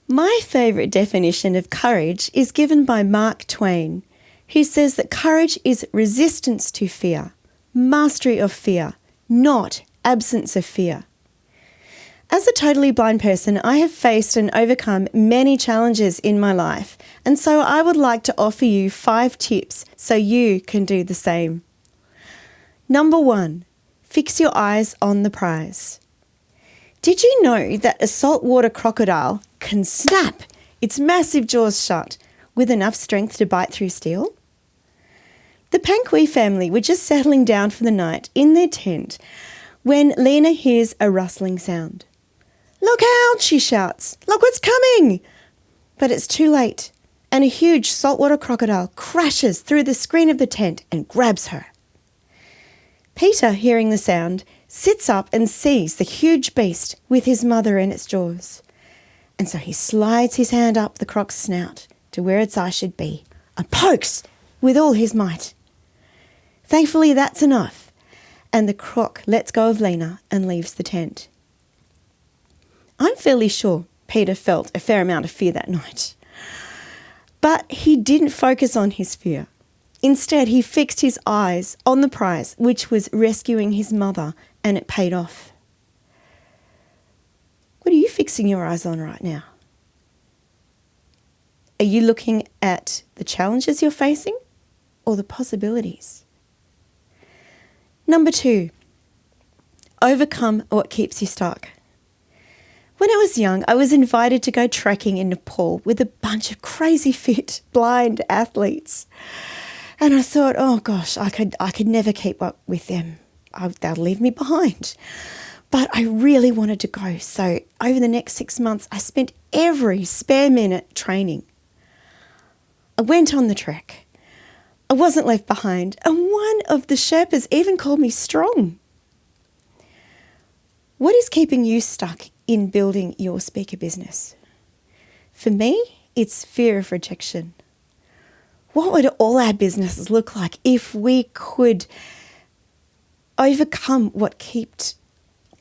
My favourite definition of courage is given by Mark Twain, who says that courage is resistance to fear, mastery of fear, not absence of fear. As a totally blind person, I have faced and overcome many challenges in my life, and so I would like to offer you 5 tips so you can do the same. Number 1, fix your eyes on the prize. Did you know that a saltwater crocodile can snap its massive jaws shut with enough strength to bite through steel? The Panqui family were just settling down for the night in their tent when Lena hears a rustling sound. "Look out," she shouts. "Look what's coming!" But it's too late, and a huge saltwater crocodile crashes through the screen of the tent and grabs her. Peter, hearing the sound, sits up and sees the huge beast with his mother in its jaws. And so he slides his hand up the croc's snout to where its eye should be and pokes with all his might. Thankfully, that's enough, and the croc lets go of Lena and leaves the tent. I'm fairly sure Peter felt a fair amount of fear that night. But he didn't focus on his fear. Instead, he fixed his eyes on the prize, which was rescuing his mother, and it paid off. What are you fixing your eyes on right now? Are you looking at the challenges you're facing or the possibilities? Number 2, overcome what keeps you stuck. When I was young, I was invited to go trekking in Nepal with a bunch of crazy fit, blind athletes. And I thought, oh gosh, I could never keep up with them. They'll leave me behind. But I really wanted to go. So over the next 6 months, I spent every spare minute training. I went on the trek. I wasn't left behind. And one of the Sherpas even called me strong. What is keeping you stuck in building your speaker business? For me, it's fear of rejection. What would all our businesses look like if we could overcome what kept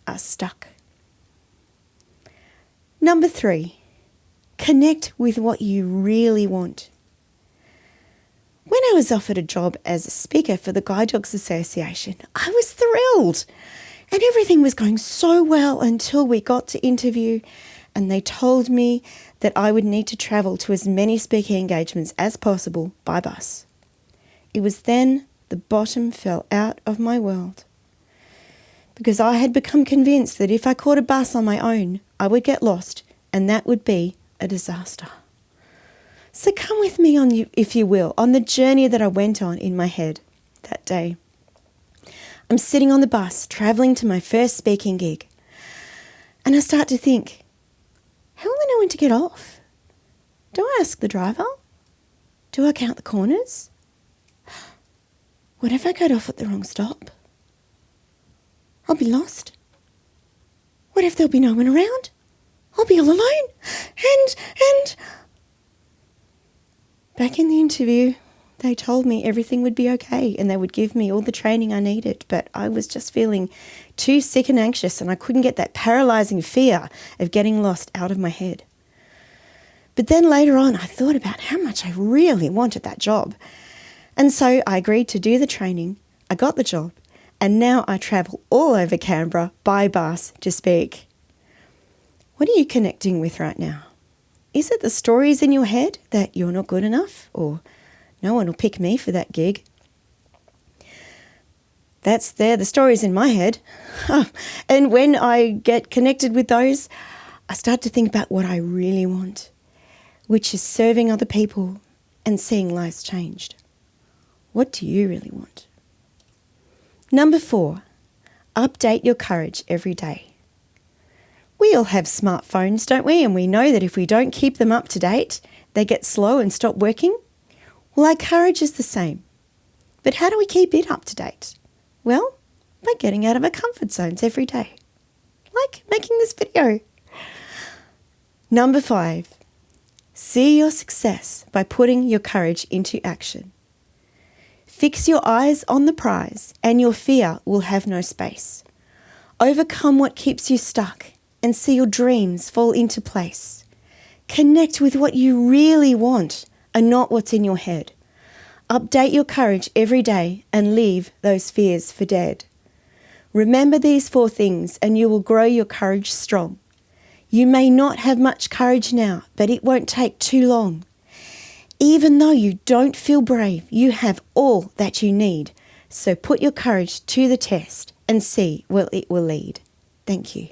us stuck? Number 3, connect with what you really want. When I was offered a job as a speaker for the Guide Dogs Association, I was thrilled. And everything was going so well until we got to interview and they told me that I would need to travel to as many speaking engagements as possible by bus. It was then the bottom fell out of my world because I had become convinced that if I caught a bus on my own, I would get lost and that would be a disaster. So come with me if you will, on the journey that I went on in my head that day. I'm sitting on the bus, travelling to my first speaking gig. And I start to think, how will I know when to get off? Do I ask the driver? Do I count the corners? What if I get off at the wrong stop? I'll be lost. What if there'll be no one around? I'll be all alone. And back in the interview, they told me everything would be okay and they would give me all the training I needed, but I was just feeling too sick and anxious and I couldn't get that paralysing fear of getting lost out of my head. But then later on, I thought about how much I really wanted that job. And so I agreed to do the training, I got the job, and now I travel all over Canberra by bus to speak. What are you connecting with right now? Is it the stories in your head that you're not good enough or no one will pick me for that gig? They're the stories in my head. And when I get connected with those, I start to think about what I really want, which is serving other people and seeing lives changed. What do you really want? Number 4, update your courage every day. We all have smartphones, don't we? And we know that if we don't keep them up to date, they get slow and stop working. Well, our courage is the same. But how do we keep it up to date? Well, by getting out of our comfort zones every day, like making this video. Number 5, see your success by putting your courage into action. Fix your eyes on the prize and your fear will have no space. Overcome what keeps you stuck and see your dreams fall into place. Connect with what you really want and not what's in your head. Update your courage every day and leave those fears for dead. Remember these 4 things and you will grow your courage strong. You may not have much courage now, but it won't take too long. Even though you don't feel brave, you have all that you need. So put your courage to the test and see where it will lead. Thank you.